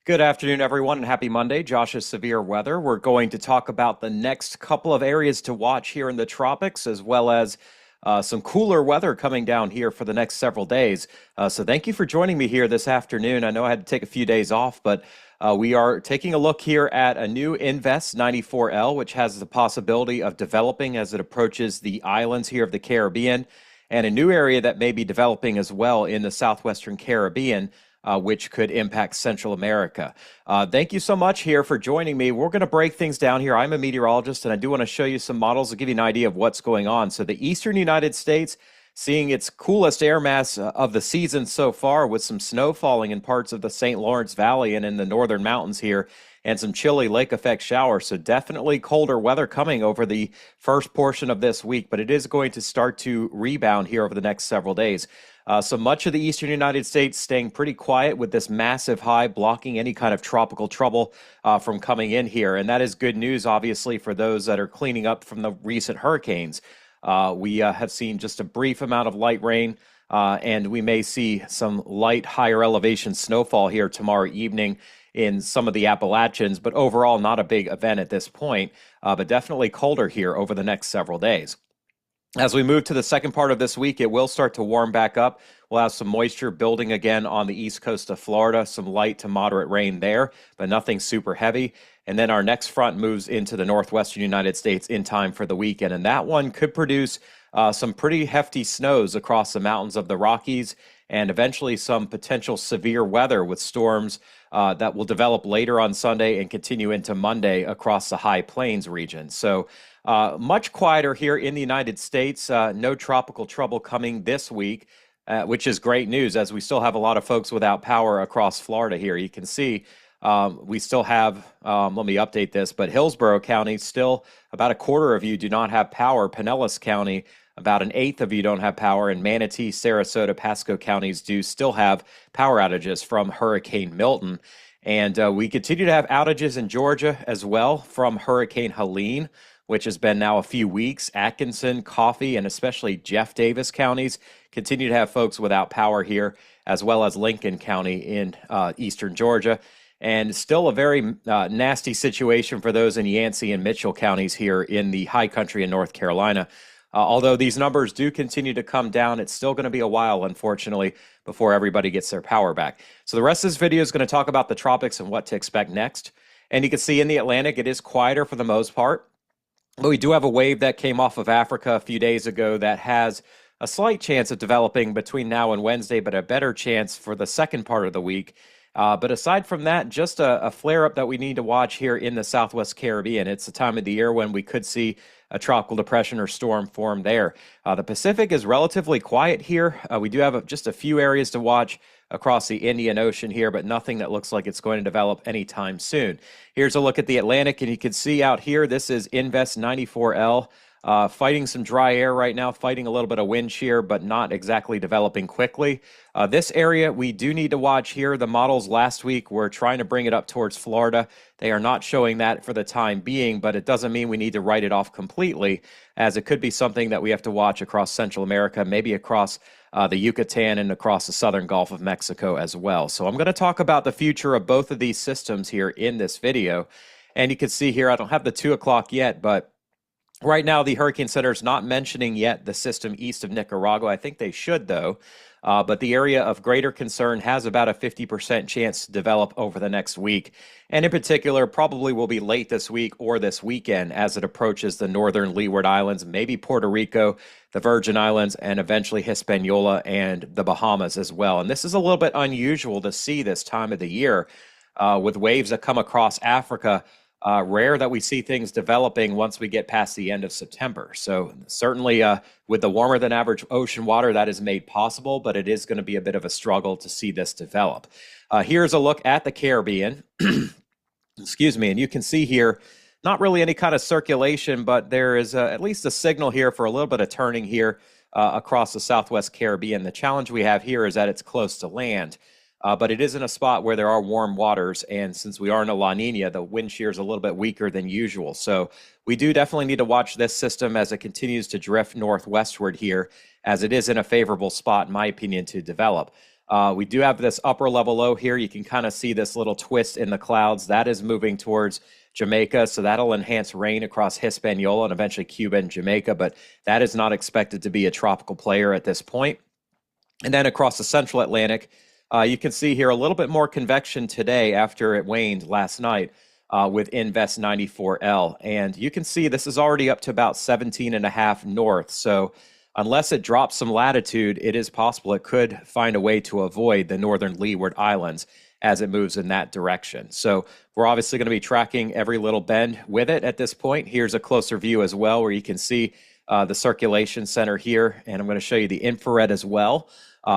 Good afternoon, everyone, and happy Monday. Josh's severe weather. We're going to talk about the next couple of areas to watch here in the tropics, as well as some cooler weather coming down here for the next several days. So, thank you for joining me here this afternoon. I know I had to take a few days off, but we are taking a look here at a new Invest 94L, which has the possibility of developing as it approaches the islands here of the Caribbean, and a new area that may be developing as well in the southwestern Caribbean which could impact Central America. Thank you so much here for joining me. We're going to break things down here. I'm a meteorologist, and I do want to show you some models to give you an idea of what's going on. So the eastern United States seeing its coolest air mass of the season so far, with some snow falling in parts of the St. Lawrence Valley and in the northern mountains here, and some chilly lake effect showers. So definitely colder weather coming over the first portion of this week, but it is going to start to rebound here over the next several days. So much of the eastern United States staying pretty quiet, with this massive high blocking any kind of tropical trouble from coming in here. And that is good news, obviously, for those that are cleaning up from the recent hurricanes. We have seen just a brief amount of light rain, and we may see some light higher elevation snowfall here tomorrow evening in some of the Appalachians, but overall not a big event at this point, but definitely colder here over the next several days. As we move to the second part of this week, it will start to warm back up. We'll have some moisture building again on the east coast of Florida, some light to moderate rain there, but nothing super heavy. And then our next front moves into the northwestern United States in time for the weekend. And that one could produce some pretty hefty snows across the mountains of the Rockies, and eventually some potential severe weather with storms that will develop later on Sunday and continue into Monday across the high plains region. So much quieter here in the United States. No tropical trouble coming this week, which is great news, as we still have a lot of folks without power across Florida here. You can see we still have, let me update this, but Hillsborough County, still about a quarter of you do not have power. Pinellas County, about an eighth of you don't have power, and Manatee, Sarasota, Pasco counties do still have power outages from Hurricane Milton. And we continue to have outages in Georgia as well from Hurricane Helene, which has been now a few weeks. Atkinson, Coffee, and especially Jeff Davis counties continue to have folks without power here, as well as Lincoln County in eastern Georgia. And still a very nasty situation for those in Yancey and Mitchell counties here in the high country in North Carolina. Although these numbers do continue to come down, it's still going to be a while, unfortunately, before everybody gets their power back. So the rest of this video is going to talk about the tropics and what to expect next. And you can see in the Atlantic, it is quieter for the most part. But we do have a wave that came off of Africa a few days ago that has a slight chance of developing between now and Wednesday, but a better chance for the second part of the week. But aside from that, just a flare-up that we need to watch here in the Southwest Caribbean. It's the time of the year when we could see a tropical depression or storm form there. The Pacific is relatively quiet here. We do have just a few areas to watch across the Indian Ocean here, but nothing that looks like it's going to develop anytime soon. Here's a look at the Atlantic, and you can see out here, this is Invest 94L. Fighting some dry air right now, fighting a little bit of wind shear, but not exactly developing quickly. This area, we do need to watch here. The models last week were trying to bring it up towards Florida. They are not showing that for the time being, but it doesn't mean we need to write it off completely, as it could be something that we have to watch across Central America, maybe across the Yucatan and across the southern Gulf of Mexico as well. So I'm going to talk about the future of both of these systems here in this video. And you can see here, I don't have the 2 o'clock yet, but right now, the Hurricane Center is not mentioning yet the system east of Nicaragua. I think they should, though. But the area of greater concern has about a 50% chance to develop over the next week. And in particular, probably will be late this week or this weekend as it approaches the northern Leeward Islands, maybe Puerto Rico, the Virgin Islands, and eventually Hispaniola and the Bahamas as well. And this is a little bit unusual to see this time of the year with waves that come across Africa. Rare that we see things developing once we get past the end of September. So certainly with the warmer than average ocean water, that is made possible, but it is going to be a bit of a struggle to see this develop. Here's a look at the Caribbean. Excuse me. And you can see here, not really any kind of circulation, but there is at least a signal here for a little bit of turning here across the Southwest Caribbean. The challenge we have here is that it's close to land. But it is in a spot where there are warm waters, and since we are in a La Nina, the wind shear is a little bit weaker than usual. So we do definitely need to watch this system as it continues to drift northwestward here, as it is in a favorable spot, in my opinion, to develop. We do have this upper level low here. You can kind of see this little twist in the clouds. That is moving towards Jamaica, so that'll enhance rain across Hispaniola and eventually Cuba and Jamaica, but that is not expected to be a tropical player at this point. And then across the central Atlantic, you can see here a little bit more convection today after it waned last night with Invest 94L. And you can see this is already up to about 17.5 north. So unless it drops some latitude, it is possible it could find a way to avoid the northern Leeward Islands as it moves in that direction. So we're obviously going to be tracking every little bend with it at this point. Here's a closer view as well, where you can see the circulation center here. And I'm going to show you the infrared as well,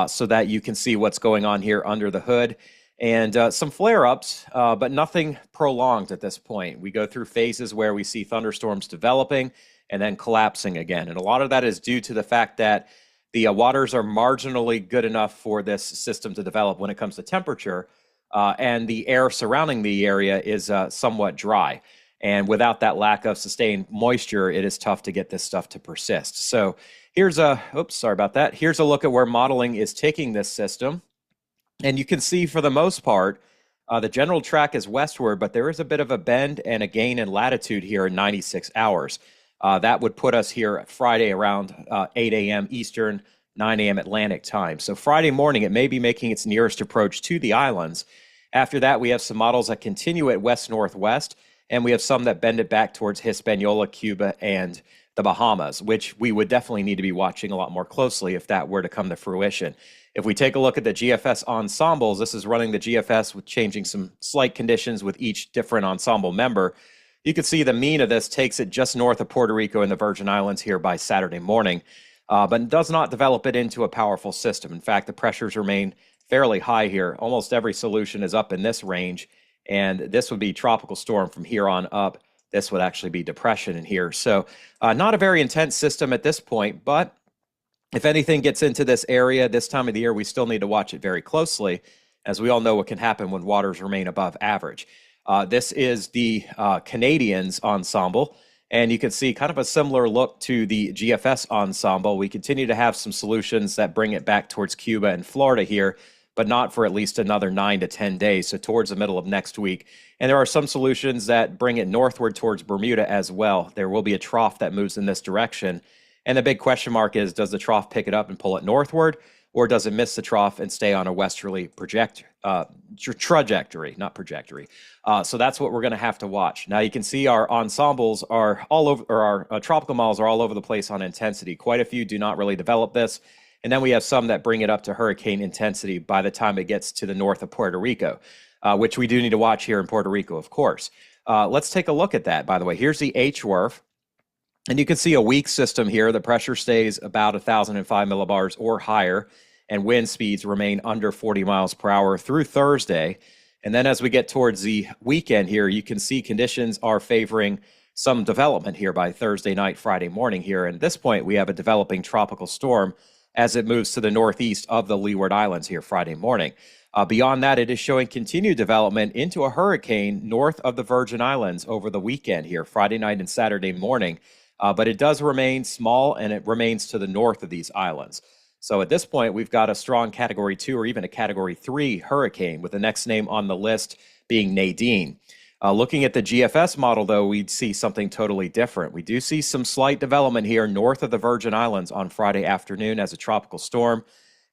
so that you can see what's going on here under the hood. And some flare-ups, but nothing prolonged at this point. We go through phases where we see thunderstorms developing and then collapsing again. And a lot of that is due to the fact that the waters are marginally good enough for this system to develop when it comes to temperature, and the air surrounding the area is somewhat dry. And without that lack of sustained moisture, it is tough to get this stuff to persist. So here's sorry about that. Here's a look at where modeling is taking this system. And you can see for the most part, the general track is westward, but there is a bit of a bend and a gain in latitude here in 96 hours. That would put us here Friday around 8 a.m. Eastern, 9 a.m. Atlantic time. So Friday morning, it may be making its nearest approach to the islands. After that, we have some models that continue at west-northwest, and we have some that bend it back towards Hispaniola, Cuba, and the Bahamas, which we would definitely need to be watching a lot more closely if that were to come to fruition. If we take a look at the GFS ensembles, this is running the GFS with changing some slight conditions with each different ensemble member. You can see the mean of this takes it just north of Puerto Rico and the Virgin Islands here by Saturday morning, but does not develop it into a powerful system. In fact, the pressures remain fairly high here. Almost every solution is up in this range, and this would be tropical storm from here on up. This would actually be depression in here. So not a very intense system at this point, but if anything gets into this area this time of the year, we still need to watch it very closely, as we all know what can happen when waters remain above average. This is the Canadians ensemble, and you can see kind of a similar look to the GFS ensemble. We continue to have some solutions that bring it back towards Cuba and Florida here, but not for at least another 9 to 10 days, so towards the middle of next week. And there are some solutions that bring it northward towards Bermuda as well. There will be a trough that moves in this direction. And the big question mark is, does the trough pick it up and pull it northward, or does it miss the trough and stay on a westerly trajectory, not trajectory? So that's what we're going to have to watch. Now you can see our ensembles are all over, or our tropical models are all over the place on intensity. Quite a few do not really develop this. And then we have some that bring it up to hurricane intensity by the time it gets to the north of Puerto Rico, which we do need to watch here in Puerto Rico, of course. Let's take a look at that, by the way. Here's the HWRF. And you can see a weak system here. The pressure stays about 1,005 millibars or higher, and wind speeds remain under 40 miles per hour through Thursday. And then as we get towards the weekend here, you can see conditions are favoring some development here by Thursday night, Friday morning here. And at this point, we have a developing tropical storm as it moves to the northeast of the Leeward Islands here Friday morning. Beyond that, it is showing continued development into a hurricane north of the Virgin Islands over the weekend here, Friday night and Saturday morning. But it does remain small, and it remains to the north of these islands. So at this point, we've got a strong Category 2 or even a Category 3 hurricane, with the next name on the list being Nadine. Looking at the GFS model, though, we'd see something totally different. We do see some slight development here north of the Virgin Islands on Friday afternoon as a tropical storm,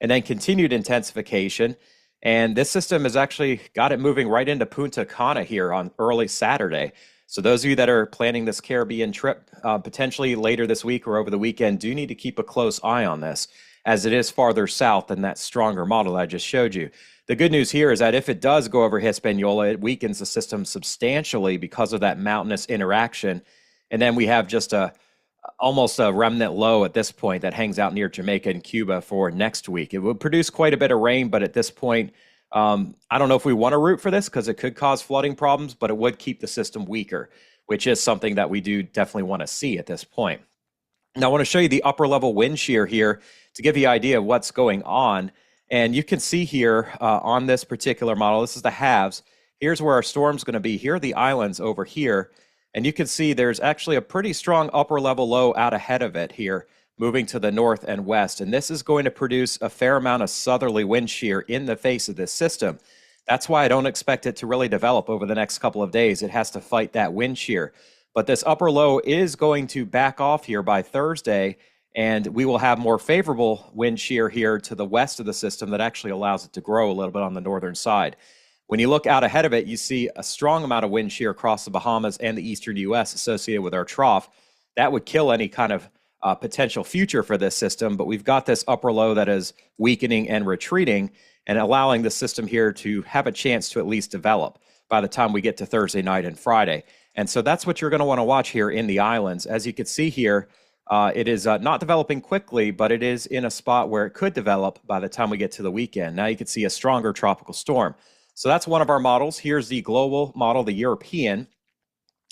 and then continued intensification. And this system has actually got it moving right into Punta Cana here on early Saturday. So those of you that are planning this Caribbean trip potentially later this week or over the weekend do need to keep a close eye on this, as it is farther south than that stronger model I just showed you. The good news here is that if it does go over Hispaniola, it weakens the system substantially because of that mountainous interaction. And then we have just almost a remnant low at this point that hangs out near Jamaica and Cuba for next week. It would produce quite a bit of rain, but at this point, I don't know if we want to root for this because it could cause flooding problems, but it would keep the system weaker, which is something that we do definitely want to see at this point. Now, I want to show you the upper level wind shear here to give you an idea of what's going on. And you can see here on this particular model, this is the halves. Here's where our storm's going to be. Here are the islands over here. And you can see there's actually a pretty strong upper level low out ahead of it here, moving to the north and west. And this is going to produce a fair amount of southerly wind shear in the face of this system. That's why I don't expect it to really develop over the next couple of days. It has to fight that wind shear. But this upper low is going to back off here by Thursday, and we will have more favorable wind shear here to the west of the system that actually allows it to grow a little bit on the northern side. When you look out ahead of it, you see a strong amount of wind shear across the Bahamas and the eastern U.S. associated with our trough. That would kill any kind of potential future for this system, but we've got this upper low that is weakening and retreating and allowing the system here to have a chance to at least develop by the time we get to Thursday night and Friday. And so that's what you're going to want to watch here in the islands. As you can see here, it is not developing quickly, but it is in a spot where it could develop by the time we get to the weekend. Now you can see a stronger tropical storm. So that's one of our models. Here's the global model, the European.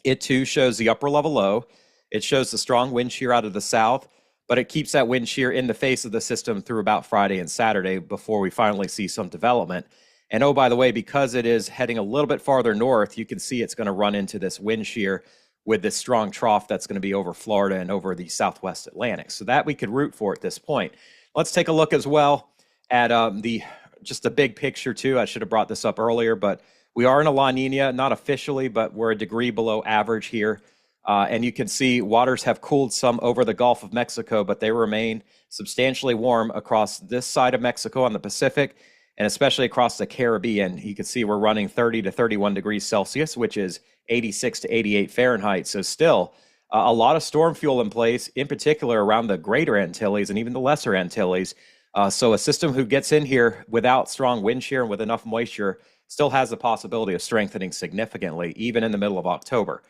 It too shows the upper level low. It shows the strong wind shear out of the south, but it keeps that wind shear in the face of the system through about Friday and Saturday before we finally see some development. And oh, by the way, because it is heading a little bit farther north, you can see it's going to run into this wind shear with this strong trough that's going to be over Florida and over the Southwest Atlantic. So that we could root for at this point. Let's take a look as well at just the big picture too. I should have brought this up earlier, but we are in a La Nina, not officially, but we're a degree below average here. And you can see waters have cooled some over the Gulf of Mexico, but they remain substantially warm across this side of Mexico on the Pacific, and especially across the Caribbean. You can see we're running 30 to 31 degrees Celsius, which is 86 to 88 Fahrenheit. So still a lot of storm fuel in place, in particular around the greater Antilles and even the lesser Antilles. So a system who gets in here without strong wind shear and with enough moisture still has the possibility of strengthening significantly, even in the middle of October.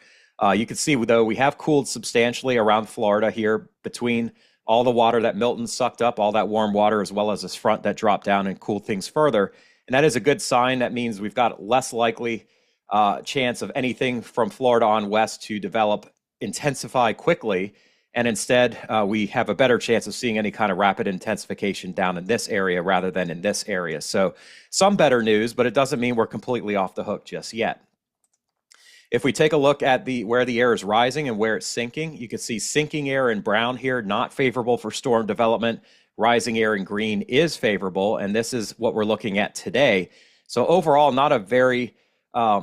You can see, though, we have cooled substantially around Florida here between all the water that Milton sucked up, all that warm water, as well as this front that dropped down and cooled things further. And that is a good sign. That means we've got less likely chance of anything from Florida on west to develop, intensify quickly. And instead, we have a better chance of seeing any kind of rapid intensification down in this area rather than in this area. So some better news, but it doesn't mean we're completely off the hook just yet. If we take a look at where the air is rising and where it's sinking, you can see sinking air in brown here, not favorable for storm development. Rising air in green is favorable, and this is what we're looking at today. So overall, not a very,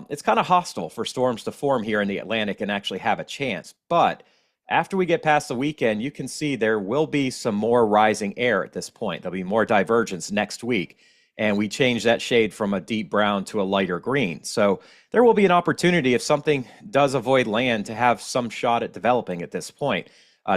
it's kind of hostile for storms to form here in the Atlantic and actually have a chance. But after we get past the weekend, you can see there will be some more rising air at this point. There'll be more divergence next week. And we change that shade from a deep brown to a lighter green. So there will be an opportunity if something does avoid land to have some shot at developing at this point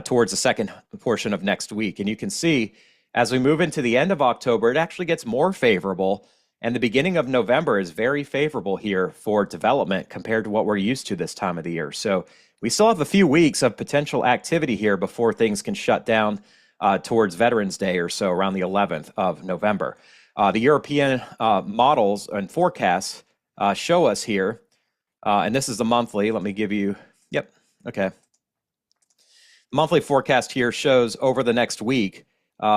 towards the second portion of next week. And you can see as we move into the end of October, it actually gets more favorable. And the beginning of November is very favorable here for development compared to what we're used to this time of the year. So we still have a few weeks of potential activity here before things can shut down towards Veterans Day or so around the 11th of November. The European models and forecasts show us here, and this is the monthly. Let me give you, yep, okay. Monthly forecast here shows over the next week,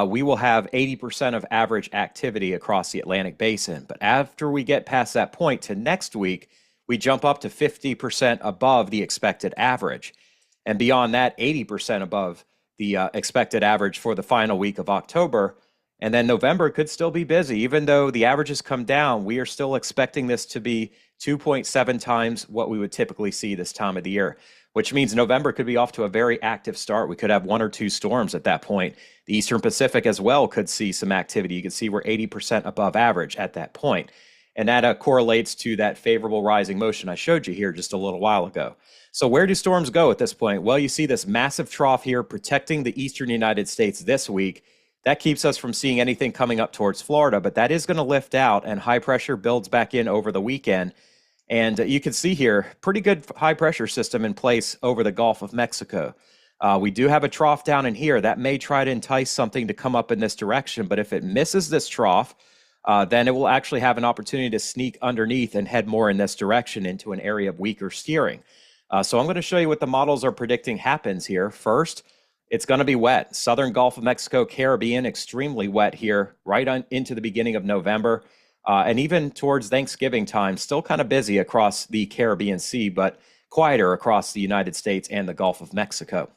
we will have 80% of average activity across the Atlantic Basin. But after we get past that point to next week, we jump up to 50% above the expected average. And beyond that, 80% above the expected average for the final week of October. And then November could still be busy. Even though the averages come down, we are still expecting this to be 2.7 times what we would typically see this time of the year, which means November could be off to a very active start. We could have 1 or 2 storms at that point. The Eastern Pacific as well could see some activity. You can see we're 80% above average at that point. And that correlates to that favorable rising motion I showed you here just a little while ago. So where do storms go at this point? Well, you see this massive trough here protecting the eastern United States this week. That keeps us from seeing anything coming up towards Florida, but that is going to lift out and high pressure builds back in over the weekend. And you can see here, pretty good high pressure system in place over the Gulf of Mexico. We do have a trough down in here that may try to entice something to come up in this direction, but if it misses this trough, then it will actually have an opportunity to sneak underneath and head more in this direction into an area of weaker steering. So I'm going to show you what the models are predicting happens here. First, it's going to be wet. Southern Gulf of Mexico, Caribbean, extremely wet here, right on into the beginning of November. And even towards Thanksgiving time, still kind of busy across the Caribbean Sea, but quieter across the United States and the Gulf of Mexico.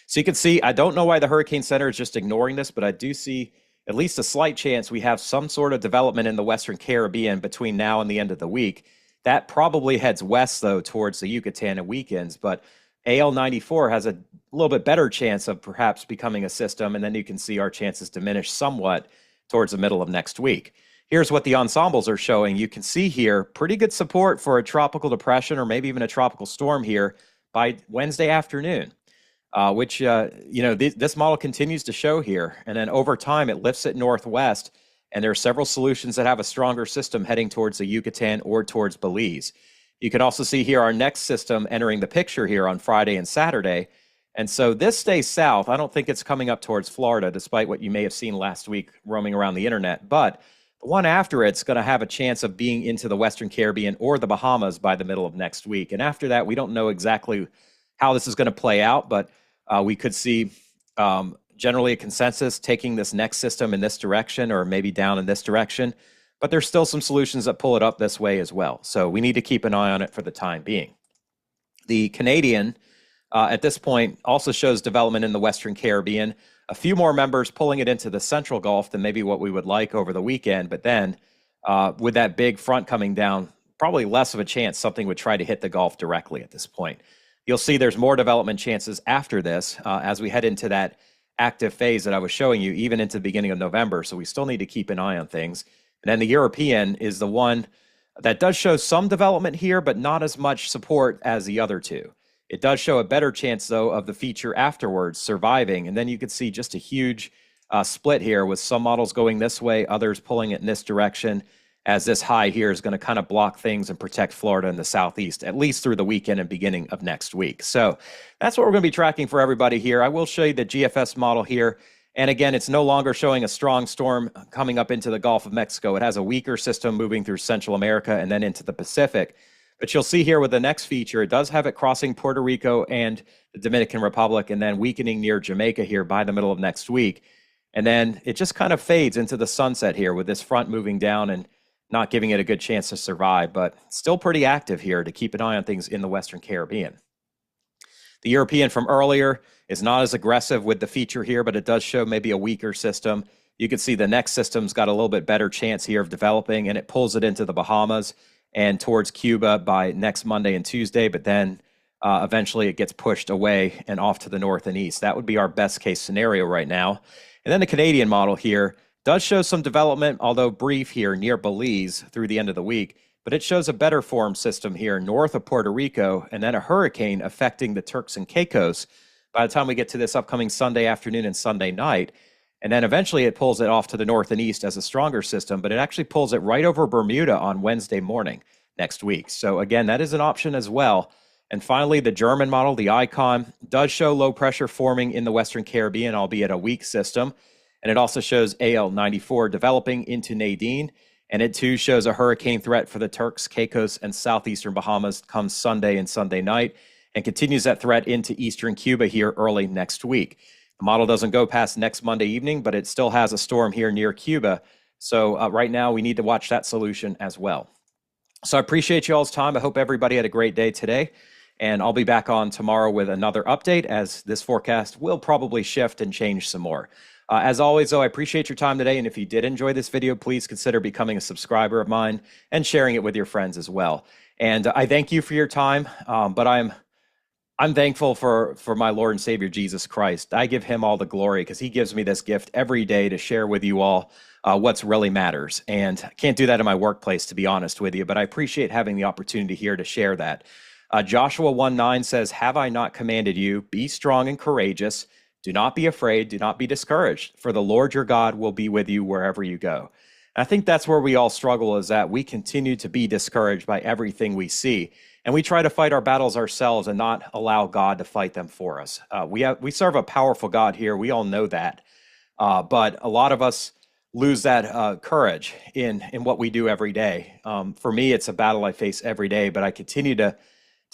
So you can see, I don't know why the Hurricane Center is just ignoring this, but I do see at least a slight chance we have some sort of development in the Western Caribbean between now and the end of the week. That probably heads west, though, towards the Yucatan and weekends. But AL94 has a little bit better chance of perhaps becoming a system, and then you can see our chances diminish somewhat towards the middle of next week. Here's what the ensembles are showing. You can see here pretty good support for a tropical depression or maybe even a tropical storm here by Wednesday afternoon, which, this model continues to show here. And then over time, it lifts it northwest, and there are several solutions that have a stronger system heading towards the Yucatan or towards Belize. You can also see here our next system entering the picture here on Friday and Saturday. And so this stays south. I don't think it's coming up towards Florida, despite what you may have seen last week roaming around the internet. But the one after it's going to have a chance of being into the Western Caribbean or the Bahamas by the middle of next week. And after that, we don't know exactly how this is going to play out, but we could see generally a consensus taking this next system in this direction or maybe down in this direction. But there's still some solutions that pull it up this way as well. So we need to keep an eye on it for the time being. The Canadian, at this point, also shows development in the Western Caribbean. A few more members pulling it into the Central Gulf than maybe what we would like over the weekend. But then with that big front coming down, probably less of a chance something would try to hit the Gulf directly at this point. You'll see there's more development chances after this as we head into that active phase that I was showing you, even into the beginning of November. So we still need to keep an eye on things. And then the European is the one that does show some development here, but not as much support as the other two. It does show a better chance, though, of the feature afterwards surviving. And then you can see just a huge split here with some models going this way, others pulling it in this direction, as this high here is going to kind of block things and protect Florida and the southeast, at least through the weekend and beginning of next week. So that's what we're going to be tracking for everybody here. I will show you the GFS model here. And again, it's no longer showing a strong storm coming up into the Gulf of Mexico. It has a weaker system moving through Central America and then into the Pacific. But you'll see here with the next feature, it does have it crossing Puerto Rico and the Dominican Republic and then weakening near Jamaica here by the middle of next week. And then it just kind of fades into the sunset here with this front moving down and not giving it a good chance to survive, but still pretty active here to keep an eye on things in the Western Caribbean. The European from earlier is not as aggressive with the feature here, but it does show maybe a weaker system. You can see the next system's got a little bit better chance here of developing, and it pulls it into the Bahamas and towards Cuba by next Monday and Tuesday, but then eventually it gets pushed away and off to the north and east. That would be our best case scenario right now. And then the Canadian model here does show some development, although brief here near Belize through the end of the week. But it shows a better form system here north of Puerto Rico, and then a hurricane affecting the Turks and Caicos by the time we get to this upcoming Sunday afternoon and Sunday night. And then eventually it pulls it off to the north and east as a stronger system, but it actually pulls it right over Bermuda on Wednesday morning next week. So again, that is an option as well. And finally, the German model, the Icon, does show low pressure forming in the Western Caribbean, albeit a weak system. And it also shows AL94 developing into Nadine. And it too shows a hurricane threat for the Turks, Caicos, and southeastern Bahamas comes Sunday and Sunday night, and continues that threat into eastern Cuba here early next week. The model doesn't go past next Monday evening, but it still has a storm here near Cuba. So right now we need to watch that solution as well. So I appreciate you all's time. I hope everybody had a great day today. And I'll be back on tomorrow with another update, as this forecast will probably shift and change some more. As always, though, I appreciate your time today. And if you did enjoy this video, please consider becoming a subscriber of mine and sharing it with your friends as well. And I thank you for your time, but I'm thankful for my Lord and Savior, Jesus Christ. I give him all the glory because he gives me this gift every day to share with you all what's really matters. And I can't do that in my workplace, to be honest with you, but I appreciate having the opportunity here to share that. Joshua 1:9 says, "Have I not commanded you? Be strong and courageous. Do not be afraid. Do not be discouraged, for the Lord your God will be with you wherever you go." And I think that's where we all struggle, is that we continue to be discouraged by everything we see. And we try to fight our battles ourselves and not allow God to fight them for us. We serve a powerful God here. We all know that. But a lot of us lose that courage in what we do every day. For me, it's a battle I face every day, but I continue to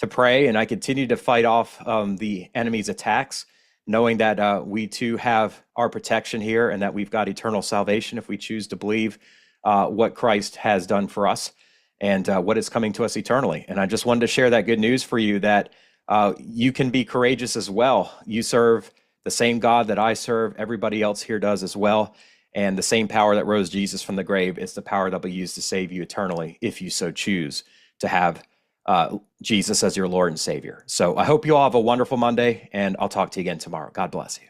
pray, and I continue to fight off the enemy's attacks, knowing that we too have our protection here, and that we've got eternal salvation if we choose to believe what Christ has done for us and what is coming to us eternally. And I just wanted to share that good news for you, that you can be courageous as well. You serve the same God that I serve, everybody else here does as well. And the same power that rose Jesus from the grave is the power that will be used to save you eternally if you so choose to have Jesus as your Lord and Savior. So I hope you all have a wonderful Monday, and I'll talk to you again tomorrow. God bless you.